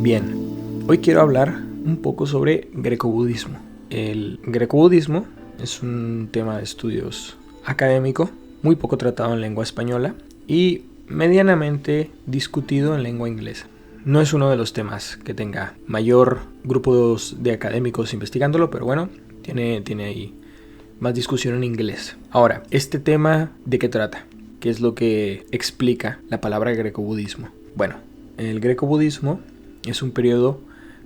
Bien, hoy quiero hablar un poco sobre grecobudismo. El grecobudismo es un tema de estudios académico, muy poco tratado en lengua española y medianamente discutido en lengua inglesa. No es uno de los temas que tenga mayor grupos de académicos investigándolo, pero bueno, tiene ahí más discusión en inglés. Ahora, ¿este tema de qué trata? ¿Qué es lo que explica la palabra grecobudismo? Bueno, el grecobudismo es un periodo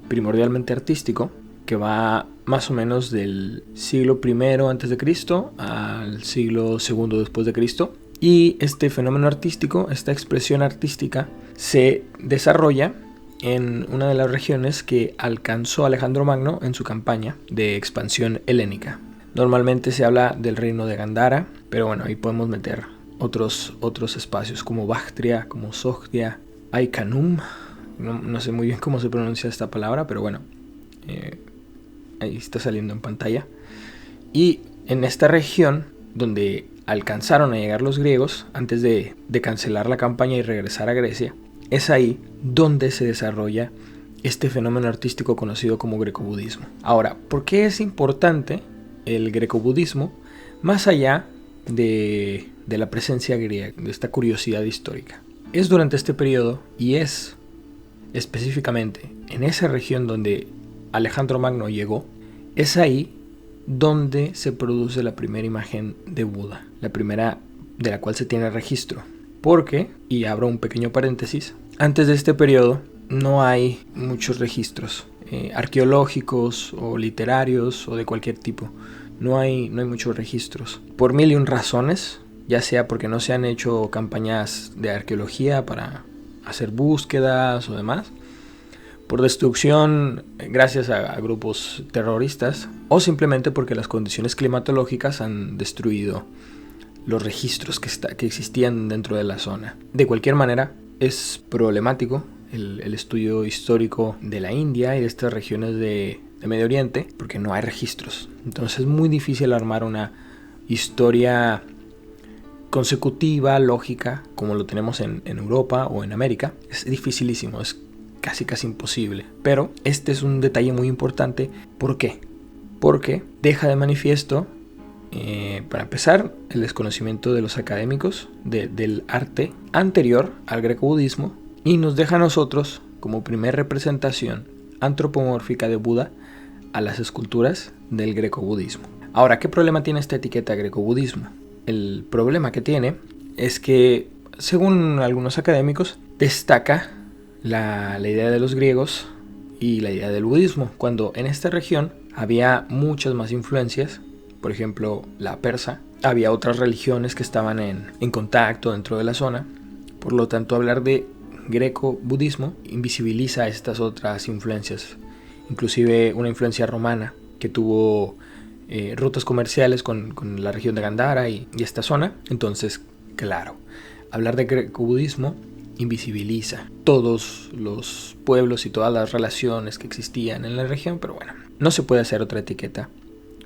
primordialmente artístico que va más o menos del siglo I a.C. al siglo II después de Cristo. Y este fenómeno artístico, esta expresión artística, se desarrolla en una de las regiones que alcanzó Alejandro Magno en su campaña de expansión helénica. Normalmente se habla del reino de Gandhara, pero bueno, ahí podemos meter otros espacios como Bactria, como Sogdia, Ai-Khanoum. No sé muy bien cómo se pronuncia esta palabra, pero bueno, ahí está saliendo en pantalla. Y en esta región donde alcanzaron a llegar los griegos antes de cancelar la campaña y regresar a Grecia, es ahí donde se desarrolla este fenómeno artístico conocido como grecobudismo. Ahora, ¿por qué es importante el grecobudismo más allá de la presencia griega, de esta curiosidad histórica? Es durante este periodo y es específicamente en esa región donde Alejandro Magno llegó, es ahí donde se produce la primera imagen de Buda, la primera de la cual se tiene registro. Porque, y abro un pequeño paréntesis, antes de este periodo no hay muchos registros arqueológicos o literarios o de cualquier tipo. No hay muchos registros. Por mil y un razones, ya sea porque no se han hecho campañas de arqueología para hacer búsquedas o demás, por destrucción gracias a grupos terroristas, o simplemente porque las condiciones climatológicas han destruido los registros que existían dentro de la zona. De cualquier manera, es problemático el estudio histórico de la India y de estas regiones de Medio Oriente, porque no hay registros. Entonces es muy difícil armar una historia consecutiva, lógica, como lo tenemos en Europa o en América. Es dificilísimo, es casi imposible. Pero este es un detalle muy importante. ¿Por qué? Porque deja de manifiesto, para empezar, el desconocimiento de los académicos del arte anterior al grecobudismo, y nos deja a nosotros como primer representación antropomórfica de Buda a las esculturas del grecobudismo. Ahora, ¿qué problema tiene esta etiqueta grecobudismo? El problema que tiene es que, según algunos académicos, destaca la idea de los griegos y la idea del budismo, cuando en esta región había muchas más influencias. Por ejemplo, la persa. Había otras religiones que estaban en contacto dentro de la zona. Por lo tanto, hablar de greco-budismo invisibiliza estas otras influencias. Inclusive una influencia romana que tuvo rutas comerciales con la región de Gandhara y esta zona. Entonces, claro, hablar de grecobudismo invisibiliza todos los pueblos y todas las relaciones que existían en la región, pero bueno, no se puede hacer otra etiqueta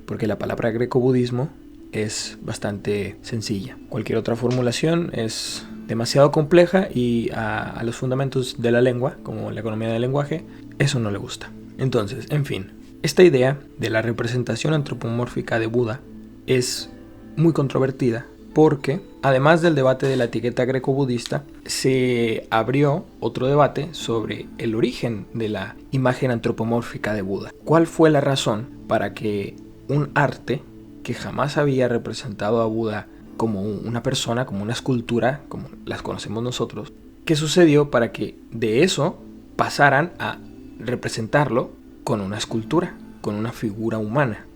porque la palabra grecobudismo es bastante sencilla. Cualquier otra formulación es demasiado compleja y a los fundamentos de la lengua, como la economía del lenguaje, eso no le gusta. Entonces, en fin, esta idea de la representación antropomórfica de Buda es muy controvertida porque, además del debate de la etiqueta greco-budista, se abrió otro debate sobre el origen de la imagen antropomórfica de Buda. ¿Cuál fue la razón para que un arte que jamás había representado a Buda como una persona, como una escultura, como las conocemos nosotros, qué sucedió para que de eso pasaran a representarlo con una escultura, con una figura humana?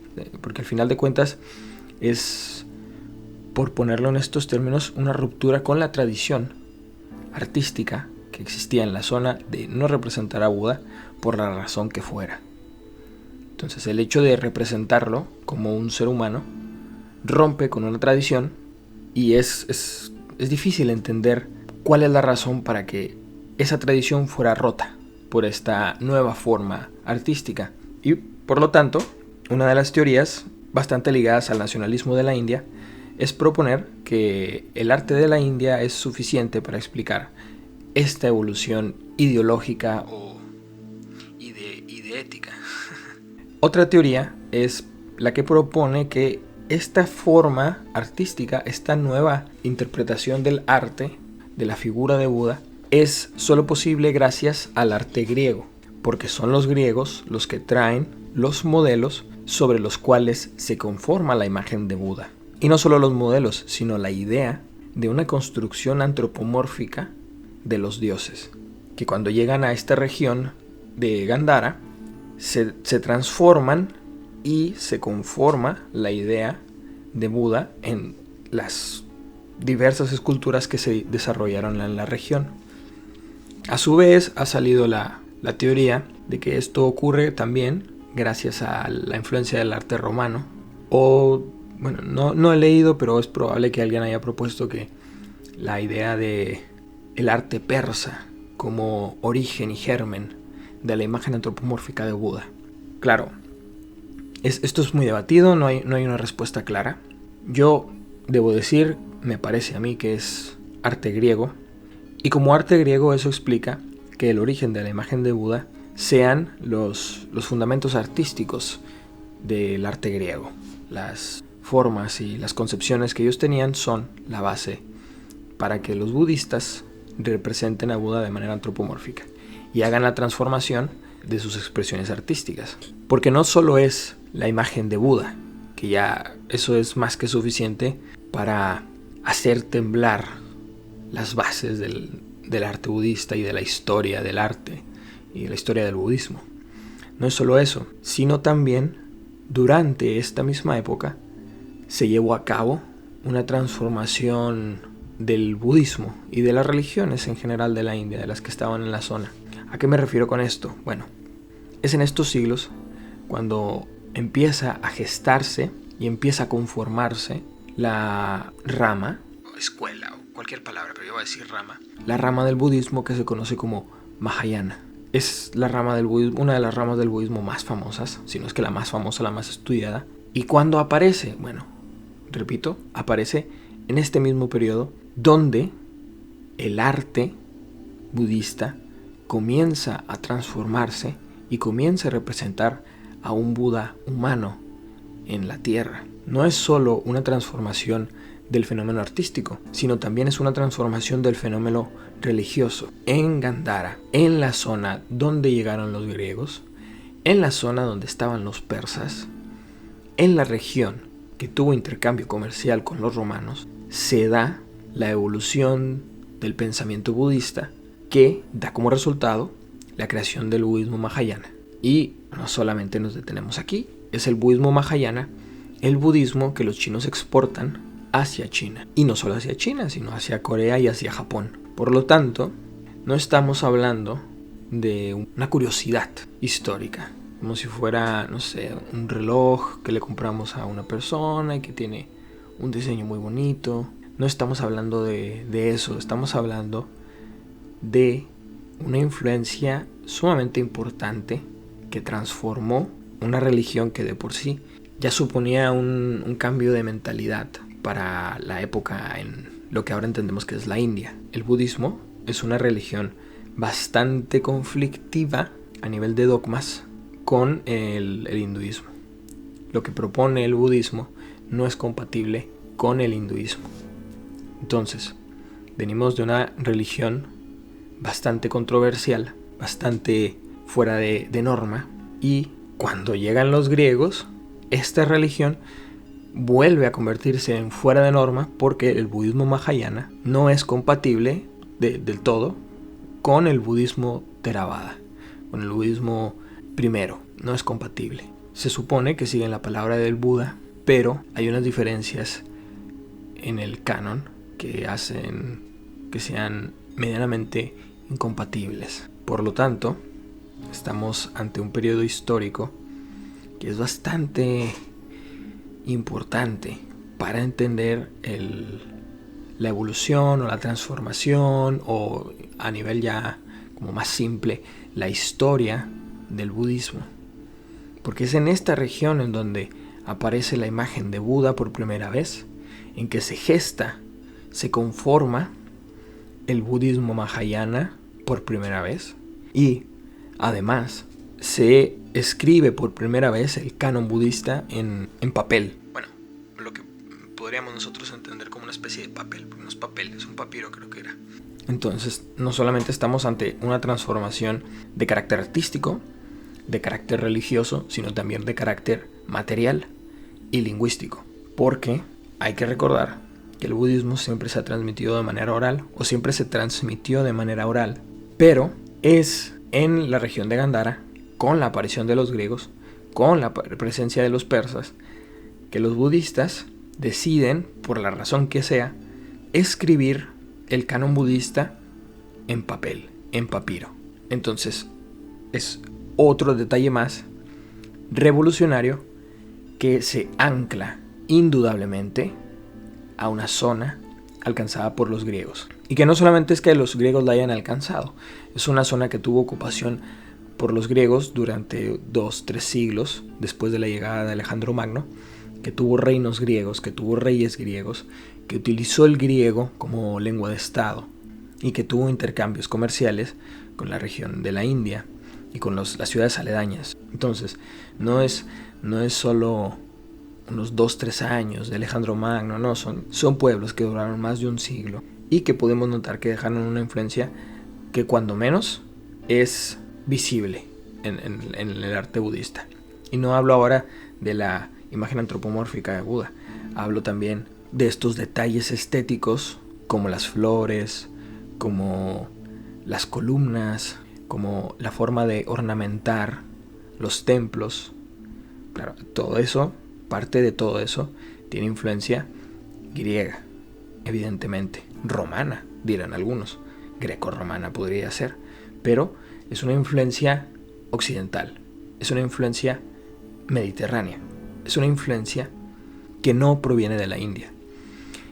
Porque al final de cuentas es, por ponerlo en estos términos, una ruptura con la tradición artística que existía en la zona de no representar a Buda por la razón que fuera. Entonces el hecho de representarlo como un ser humano rompe con una tradición y es difícil entender cuál es la razón para que esa tradición fuera rota por esta nueva forma artística. Y por lo tanto, una de las teorías bastante ligadas al nacionalismo de la India es proponer que el arte de la India es suficiente para explicar esta evolución ideológica o Otra teoría es la que propone que esta forma artística, esta nueva interpretación del arte, de la figura de Buda, es solo posible gracias al arte griego, porque son los griegos los que traen los modelos sobre los cuales se conforma la imagen de Buda. Y no solo los modelos, sino la idea de una construcción antropomórfica de los dioses, que cuando llegan a esta región de Gandhara, se transforman y se conforma la idea de Buda en las diversas esculturas que se desarrollaron en la región. A su vez, ha salido la teoría de que esto ocurre también gracias a la influencia del arte romano. O, bueno, no he leído, pero es probable que alguien haya propuesto que la idea de el arte persa como origen y germen de la imagen antropomórfica de Buda. Claro, esto es muy debatido, no hay una respuesta clara. Yo debo decir, me parece a mí que es arte griego, y como arte griego eso explica que el origen de la imagen de Buda sean los fundamentos artísticos del arte griego. Las formas y las concepciones que ellos tenían son la base para que los budistas representen a Buda de manera antropomórfica y hagan la transformación de sus expresiones artísticas. Porque no solo es la imagen de Buda, que ya eso es más que suficiente para hacer temblar las bases del arte budista y de la historia del arte y de la historia del budismo. No es solo eso, sino también durante esta misma época se llevó a cabo una transformación del budismo y de las religiones en general de la India, de las que estaban en la zona. ¿A qué me refiero con esto? Bueno, es en estos siglos cuando empieza a gestarse y empieza a conformarse la rama, o escuela, o cualquier palabra, pero yo voy a decir rama, la rama del budismo que se conoce como Mahayana. Es la rama del budismo, una de las ramas del budismo más famosas, si no es que la más famosa, la más estudiada. ¿Y cuándo aparece? Bueno, repito, aparece en este mismo periodo donde el arte budista comienza a transformarse y comienza a representar a un Buda humano en la tierra. No es solo una transformación del fenómeno artístico, sino también es una transformación del fenómeno religioso. En Gandhara, en la zona donde llegaron los griegos, en la zona donde estaban los persas, en la región que tuvo intercambio comercial con los romanos, se da la evolución del pensamiento budista que da como resultado la creación del budismo Mahayana. Y no solamente nos detenemos aquí, es el budismo Mahayana, el budismo que los chinos exportan hacia China. Y no solo hacia China, sino hacia Corea y hacia Japón. Por lo tanto, no estamos hablando de una curiosidad histórica, como si fuera, no sé, un reloj que le compramos a una persona y que tiene un diseño muy bonito. No estamos hablando de eso, estamos hablando de una influencia sumamente importante que transformó una religión que de por sí ya suponía un cambio de mentalidad para la época en lo que ahora entendemos que es la India. El budismo es una religión bastante conflictiva a nivel de dogmas con el hinduismo. Lo que propone el budismo no es compatible con el hinduismo. Entonces, venimos de una religión bastante controversial, bastante fuera de norma, y cuando llegan los griegos, esta religión vuelve a convertirse en fuera de norma porque el budismo Mahayana no es compatible del todo con el budismo Theravada, con el budismo primero, no es compatible. Se supone que siguen la palabra del Buda, pero hay unas diferencias en el canon que hacen que sean medianamente incompatibles. Por lo tanto, estamos ante un periodo histórico que es bastante importante para entender la evolución o la transformación, o a nivel ya como más simple, la historia del budismo. Porque es en esta región en donde aparece la imagen de Buda por primera vez, en que se gesta, se conforma el budismo Mahayana por primera vez, y además se escribe por primera vez el canon budista en papel. Bueno, lo que podríamos nosotros entender como una especie de papel, porque no es papel, es un papiro, creo que era. Entonces, no solamente estamos ante una transformación de carácter artístico, de carácter religioso, sino también de carácter material y lingüístico. Porque hay que recordar que el budismo siempre se ha transmitido de manera oral, o siempre se transmitió de manera oral, pero es en la región de Gandhara, con la aparición de los griegos, con la presencia de los persas, que los budistas deciden, por la razón que sea, escribir el canon budista en papel, en papiro. Entonces, es otro detalle más revolucionario que se ancla indudablemente a una zona alcanzada por los griegos. Y que no solamente es que los griegos la hayan alcanzado, es una zona que tuvo ocupación por los griegos durante 2-3 siglos después de la llegada de Alejandro Magno, que tuvo reinos griegos, que tuvo reyes griegos, que utilizó el griego como lengua de estado y que tuvo intercambios comerciales con la región de la India y con las ciudades aledañas. Entonces, no es solo unos 2-3 años de Alejandro Magno, no, son pueblos que duraron más de un siglo y que podemos notar que dejaron una influencia que cuando menos es visible en el arte budista. Y no hablo ahora de la imagen antropomórfica de Buda, hablo también de estos detalles estéticos como las flores, como las columnas, como la forma de ornamentar los templos. Claro, todo eso, parte de todo eso, tiene influencia griega, evidentemente, romana, dirán algunos, greco-romana podría ser, pero es una influencia occidental, es una influencia mediterránea, es una influencia que no proviene de la India.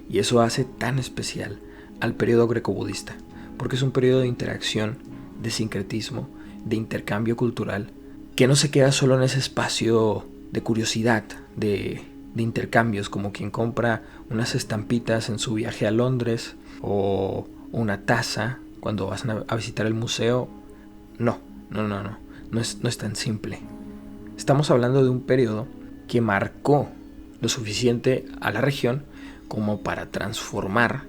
Y eso hace tan especial al periodo greco-budista, porque es un periodo de interacción, de sincretismo, de intercambio cultural, que no se queda solo en ese espacio de curiosidad, de intercambios, como quien compra unas estampitas en su viaje a Londres o una taza cuando vas a visitar el museo. No es tan simple. Estamos hablando de un periodo que marcó lo suficiente a la región como para transformar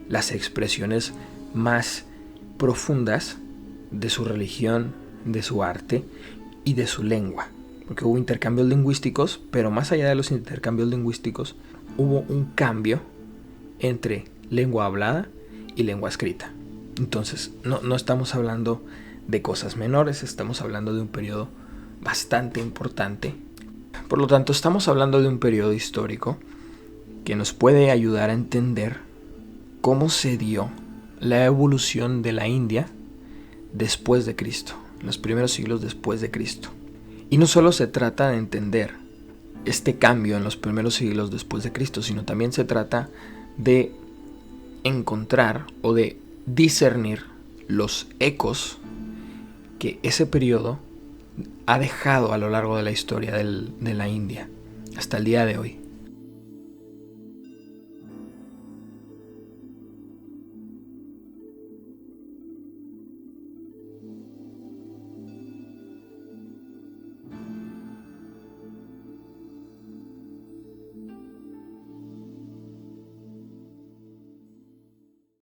las expresiones más profundas de su religión, de su arte y de su lengua. Porque hubo intercambios lingüísticos, pero más allá de los intercambios lingüísticos, hubo un cambio entre lengua hablada y lengua escrita. Entonces, no estamos hablando de cosas menores, estamos hablando de un periodo bastante importante. Por lo tanto, estamos hablando de un periodo histórico que nos puede ayudar a entender cómo se dio la evolución de la India después de Cristo, en los primeros siglos después de Cristo. Y no solo se trata de entender este cambio en los primeros siglos después de Cristo, sino también se trata de encontrar o de discernir los ecos que ese periodo ha dejado a lo largo de la historia de la India hasta el día de hoy.